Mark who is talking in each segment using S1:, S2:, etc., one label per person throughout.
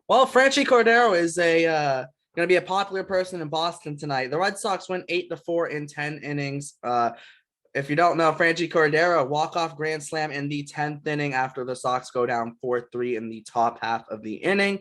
S1: Well, FRANCHY Cordero is a going to be a popular person in Boston tonight. The Red Sox went 8-4 in 10 innings. If you don't know, FRANCHY Cordero walk-off grand slam in the 10th inning after the Sox go down 4-3 in the top half of the inning.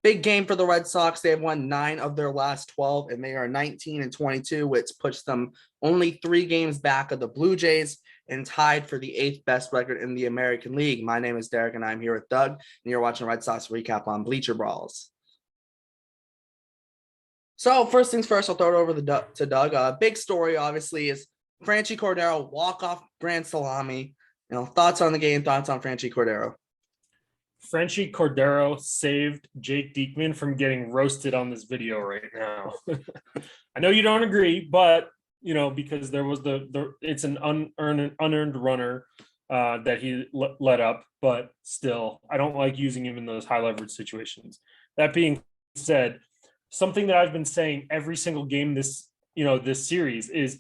S1: Big game for the Red Sox. They have won 9 of their last 12, and they are 19-22, which puts them only 3 games back of the Blue Jays and tied for the 8th best record in the American League. My name is Derek, and I'm here with Doug, and you're watching Red Sox recap on Bleacher Brawls. So first things first, I'll throw it over to Doug. Big story, obviously, is FRANCHY Cordero walk-off grand salami. Thoughts on the game, thoughts on FRANCHY Cordero.
S2: FRANCHY Cordero saved Jake Diekman from getting roasted on this video right now. I know you don't agree, but because there was it's an unearned runner that he let up, but still, I don't like using him in those high leverage situations. That being said, something that I've been saying every single game this series is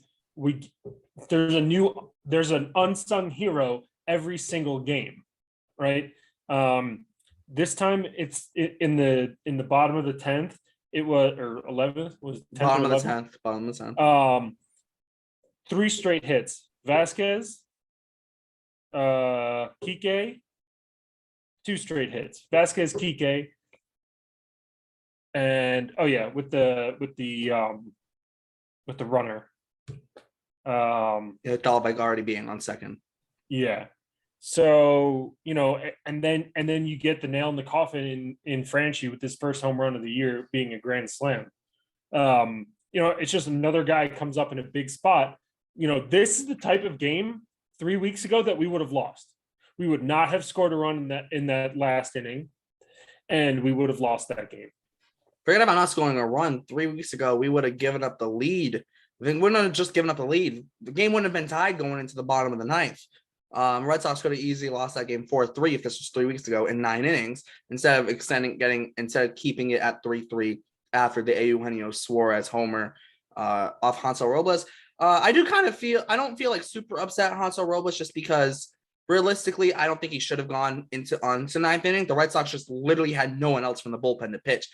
S2: there's an unsung hero every single game, right? This time it's in the bottom of the 10th. It was, or 11th, was 10th
S1: bottom
S2: of
S1: the 10th. Bottom of the 10th.
S2: 3 straight hits. Vasquez, Kike, 2 straight hits. Vasquez, Kike, and with the runner.
S1: Dahlbeck already being on second.
S2: Yeah. So, and then you get the nail in the coffin in FRANCHY with his first home run of the year being a grand slam. It's just another guy comes up in a big spot. This is the type of game 3 weeks ago that we would have lost. We would not have scored a run in that last inning, and we would have lost that game.
S1: Forget about not scoring a run. 3 weeks ago, we would have given up the lead. We wouldn't have just given up the lead. The game wouldn't have been tied going into the bottom of the 9th. Red Sox could have easily lost that game 4-3 if this was 3 weeks ago in 9 innings instead of keeping it at 3-3 after the Eugenio Suarez homer off Hansel Robles. I don't feel like super upset at Hansel Robles just because realistically, I don't think he should have gone onto 9th inning. The Red Sox just literally had no one else from the bullpen to pitch.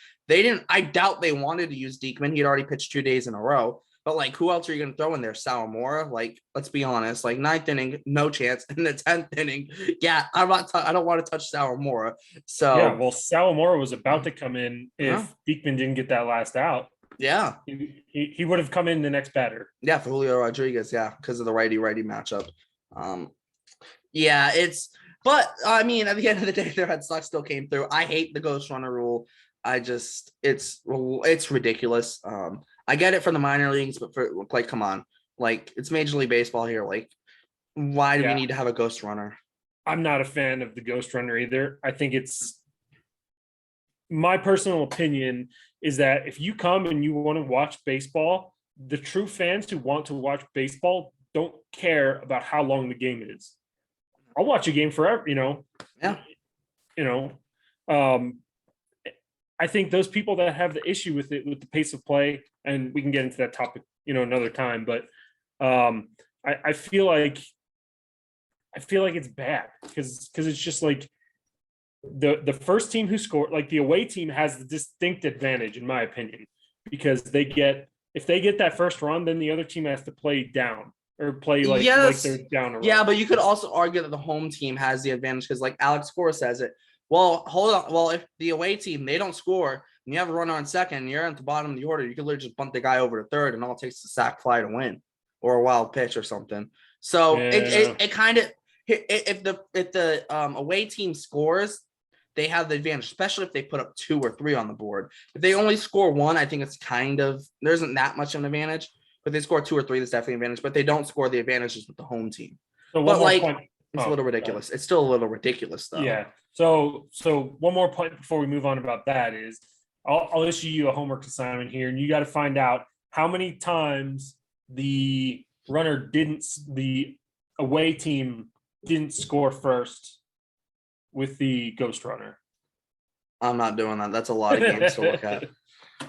S1: I doubt they wanted to use Diekman. He had already pitched 2 days in a row. But, who else are you going to throw in there? Sawamura? Let's be honest. 9th inning, no chance. In the 10th inning, yeah, I don't want to touch Sawamura. So
S2: yeah, well, Sawamura was about to come in if Diekman didn't get that last out.
S1: Yeah.
S2: He would have come in the next batter.
S1: Yeah, for Julio Rodriguez, because of the righty-righty matchup. But, I mean, at the end of the day, the Red Sox still came through. I hate the ghost runner rule. It's ridiculous. I get it for the minor leagues, but come on, it's Major League Baseball here. Why do we need to have a ghost runner?
S2: I'm not a fan of the ghost runner either. I think it's my personal opinion is that if you come and you want to watch baseball, the true fans who want to watch baseball don't care about how long the game is. I'll watch a game forever,
S1: Yeah.
S2: I think those people that have the issue with it, with the pace of play, and we can get into that topic, another time. But I feel like it's bad because it's just the first team who scored, the away team has the distinct advantage, in my opinion, because if they get that first run, then the other team has to play down or play they're down a run.
S1: Yeah, but you could also argue that the home team has the advantage because Alex Cora says it. Well, hold on. Well, if the away team, they don't score, and you have a runner on second, and you're at the bottom of the order, you could literally just bump the guy over to third, and all it takes is a sac fly to win, or a wild pitch or something. So it kind of, if the away team scores, they have the advantage, especially if they put up 2 or 3 on the board. If they only score 1, I think there isn't that much of an advantage. But they score 2 or 3, there's definitely an advantage. But they don't score the advantages with the home team.
S2: So
S1: it's a little ridiculous. It's still a little ridiculous, though.
S2: Yeah. So one more point before we move on about that is I'll issue you a homework assignment here, and you got to find out how many times the away team didn't score first with the ghost runner.
S1: I'm not doing that. That's a lot of games to look at.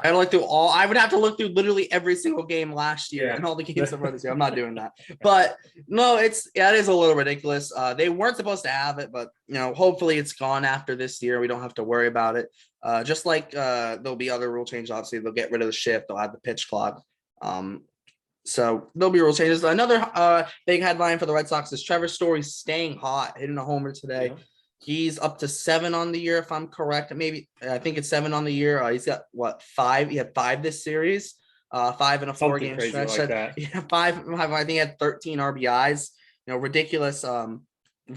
S1: I would have to look through literally every single game last year and all the games I've run this year. I'm not doing that. But no, it is a little ridiculous. They weren't supposed to have it, but hopefully it's gone after this year. We don't have to worry about it. Just like there'll be other rule changes. Obviously, they'll get rid of the shift. They'll add the pitch clock. So there'll be rule changes. Another big headline for the Red Sox is Trevor Story staying hot, hitting a homer today.
S2: Yeah.
S1: He's up to 7 on the year, if I'm correct. Maybe I think it's 7 on the year. He's got what 5? He had 5 this series. 5 in a 4-game stretch.
S2: Like that.
S1: Yeah, 5. I think he had 13 RBIs. Ridiculous.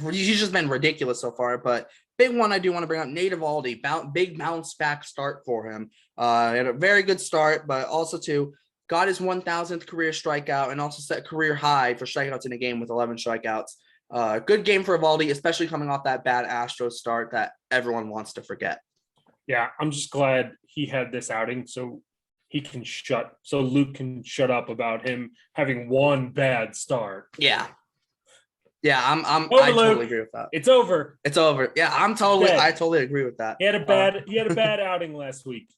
S1: He's just been ridiculous so far. But big one I do want to bring up: Nate Eovaldi. Big bounce back start for him. Had a very good start, but also too got his 1,000th career strikeout and also set career high for strikeouts in a game with 11 strikeouts. Good game for Eovaldi, especially coming off that bad Astros start that everyone wants to forget.
S2: Yeah, I'm just glad he had this outing so Luke can shut up about him having one bad start.
S1: Yeah. Yeah, I totally agree with that.
S2: It's over.
S1: It's over. Yeah, I totally agree with that.
S2: He had a bad outing last week.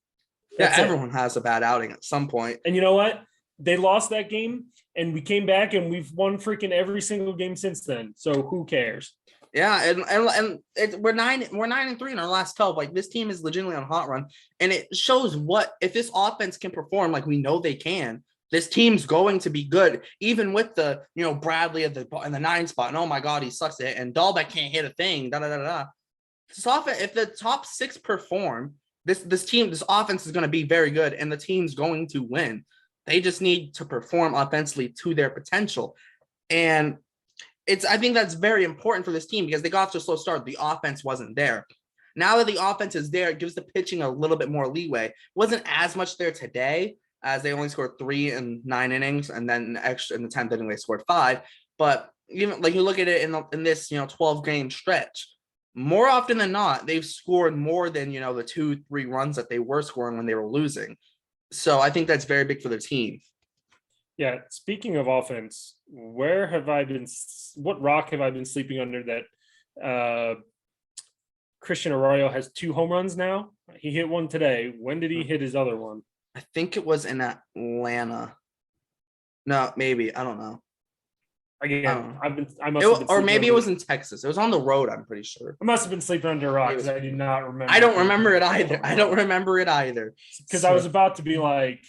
S1: That's everyone has a bad outing at some point.
S2: And you know what? They lost that game and we came back and we've won freaking every single game since then. So who cares?
S1: Yeah, and we're 9-3 in our last 12. Like, this team is legitimately on a hot run, and it shows if this offense can perform like we know they can. This team's going to be good, even with the Bradley in the 9 spot. And oh my God, he sucks at it. And Dahlbeck can't hit a thing. If the top 6 perform, this offense is going to be very good, and the team's going to win. They just need to perform offensively to their potential, and I think that's very important for this team because they got off to a slow start. The offense wasn't there. Now that the offense is there, it gives the pitching a little bit more leeway. Wasn't as much there today, as they only scored 3 in 9 innings, and then in the 10th inning they scored 5. But even like you look at it in this 12-game stretch, more often than not, they've scored more than the 2-3 runs that they were scoring when they were losing. So I think that's very big for the team.
S2: Yeah. Speaking of offense, what rock have I been sleeping under that Christian Arroyo has 2 home runs now? He hit one today. When did he hit his other one?
S1: I think it was in Atlanta. No, maybe. I don't know.
S2: Again,
S1: maybe it was in Texas. It was on the road, I'm pretty sure.
S2: I must have been sleeping under a rock because I do not remember.
S1: I don't remember it either.
S2: Because I was about to be like,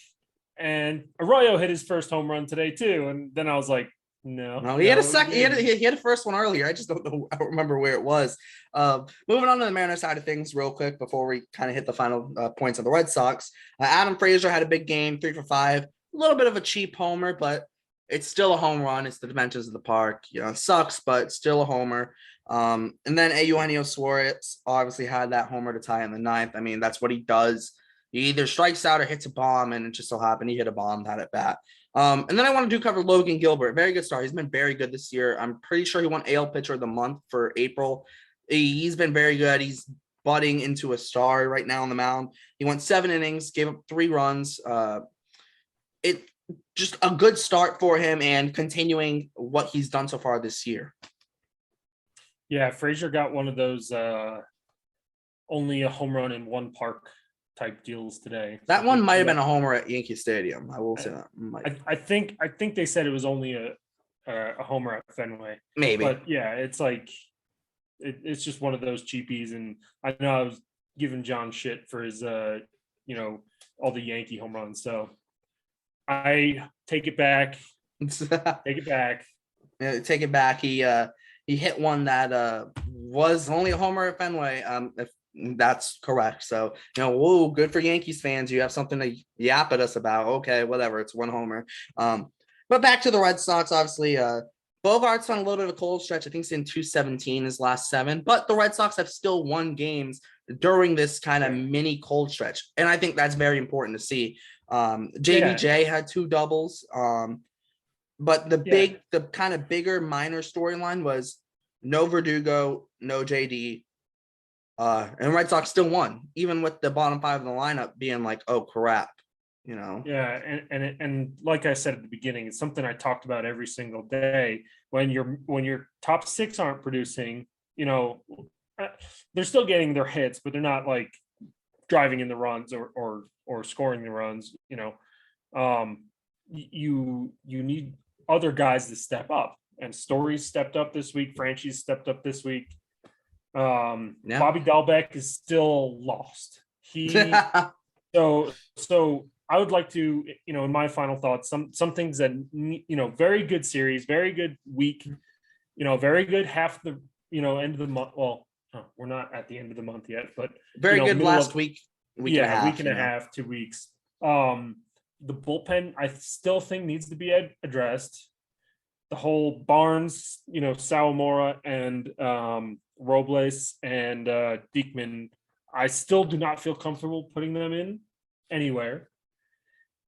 S2: and Arroyo hit his first home run today too, and then I was like, no,
S1: he had a second. He had a first one earlier. I just don't know. I don't remember where it was. Moving on to the Mariners side of things, real quick before we kind of hit the final points on the Red Sox. Adam Frazier had a big game, 3 for 5. A little bit of a cheap homer, but it's still a home run. It's the dimensions of the park. It sucks, but still a homer. And then Eugenio Suarez obviously had that homer to tie in the 9th. I mean, that's what he does. He either strikes out or hits a bomb, and it just so happened he hit a bomb that at bat. And then I wanted to cover Logan Gilbert. Very good start. He's been very good this year. I'm pretty sure he won AL Pitcher of the Month for April. He's been very good. He's budding into a star right now on the mound. He went 7 innings, gave up 3 runs. It just a good start for him and continuing what he's done so far this year.
S2: Yeah, Frazier got one of those only a home run in one park type deals today.
S1: That one might have been a homer at Yankee Stadium. I will say that.
S2: I think they said it was only a homer at Fenway.
S1: Maybe.
S2: But yeah, it's like it's just one of those cheapies. And I know I was giving John shit for his all the Yankee home runs. So I take it back. Take it back.
S1: Yeah, take it back. He hit one that was only a homer at Fenway. If that's correct. So, whoa, good for Yankees fans. You have something to yap at us about. Okay, whatever. It's one homer. But back to the Red Sox, obviously, Bogart's on a little bit of a cold stretch. I think it's in 217, his last 7. But the Red Sox have still won games during this kind of mini cold stretch. And I think that's very important to see. JBJ had 2 doubles. But the kind of bigger minor storyline was no Verdugo, no JD. And Red Sox still won, even with the bottom 5 of the lineup being like, oh crap,
S2: Yeah, and like I said at the beginning, it's something I talked about every single day. When your top 6 aren't producing, they're still getting their hits, but they're not like driving in the runs or scoring the runs. You need other guys to step up, and Story's stepped up this week. FRANCHY's stepped up this week. Bobby Dahlbeck is still lost. He so I would like to, in my final thoughts, some things that, very good series, very good week, very good half the, end of the month. Well, we're not at the end of the month yet, but
S1: Very good
S2: middle
S1: last
S2: of,
S1: week and a half.
S2: week and a half, 2 weeks. The bullpen I still think needs to be addressed. The whole Barnes, Sawamura and Robles and Diekman, I still do not feel comfortable putting them in anywhere.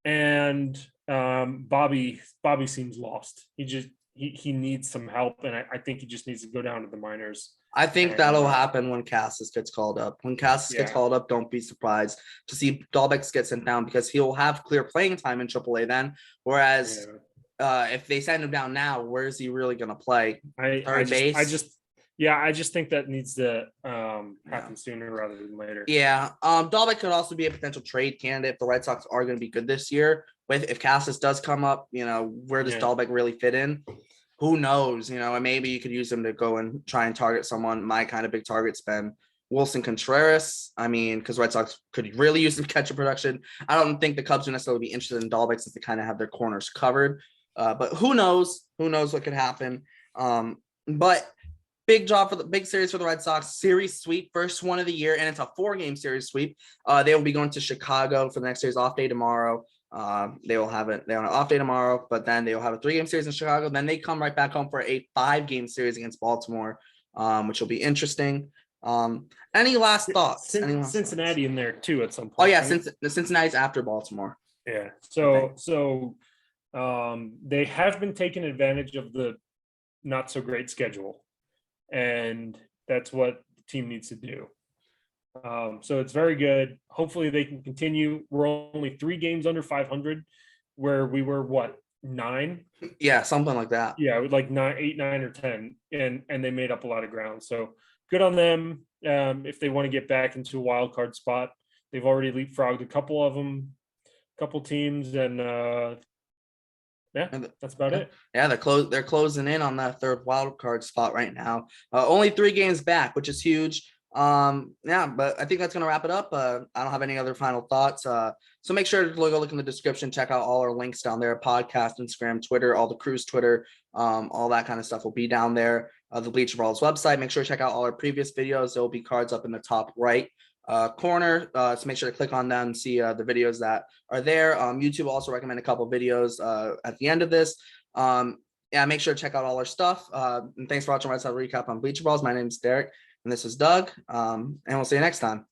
S2: And Bobby seems lost. He needs some help, and I think he just needs to go down to the minors.
S1: I think that'll happen when Cassis gets called up. When Cassis gets called up, don't be surprised to see Dahlbeck get sent down, because he'll have clear playing time in AAA then. Whereas if they send him down now, where is he really going to play?
S2: I just think that needs to happen sooner rather than later.
S1: Yeah. Dahlbeck could also be a potential trade candidate if the Red Sox are going to be good this year. If Cassis does come up, where does Dahlbeck really fit in? Who knows? And maybe you could use him to go and try and target someone. My kind of big target's been Wilson Contreras. I mean, because Red Sox could really use some catcher production. I don't think the Cubs would necessarily be interested in Dahlbeck since they kind of have their corners covered. But who knows? Who knows what could happen? But big series for the Red Sox. Series sweep, first one of the year, and it's a 4-game series sweep. They will be going to Chicago for the next series, off day tomorrow. They will have an off day tomorrow, but then they will have a 3-game series in Chicago. Then they come right back home for a 5-game series against Baltimore, which will be interesting. Any last thoughts?
S2: Cincinnati in there too at some point.
S1: Oh yeah, since the Cincinnati's after Baltimore.
S2: Yeah. So they have been taking advantage of the not so great schedule, and that's what the team needs to do. So it's very good. Hopefully they can continue. We're only 3 games under 500, where we were 9?
S1: Yeah, something like that.
S2: Yeah, with like 8, 9, or 10, and they made up a lot of ground. So good on them. If they want to get back into a wild card spot, they've already leapfrogged a couple teams, and that's about it.
S1: Yeah, they're closing in on that 3rd wild card spot right now. Only 3 games back, which is huge. But I think that's gonna wrap it up. I don't have any other final thoughts. So make sure to go look in the description, check out all our links down there: podcast, Instagram, Twitter, all the crew's Twitter, all that kind of stuff will be down there. The Bleacher Brawls website. Make sure to check out all our previous videos. There will be cards up in the top right corner. So make sure to click on them, see the videos that are there. YouTube will also recommend a couple videos at the end of this. Make sure to check out all our stuff. And thanks for watching Red Sox Recap on Bleacher Brawls. My name is Derek. And this is Doug, and we'll see you next time.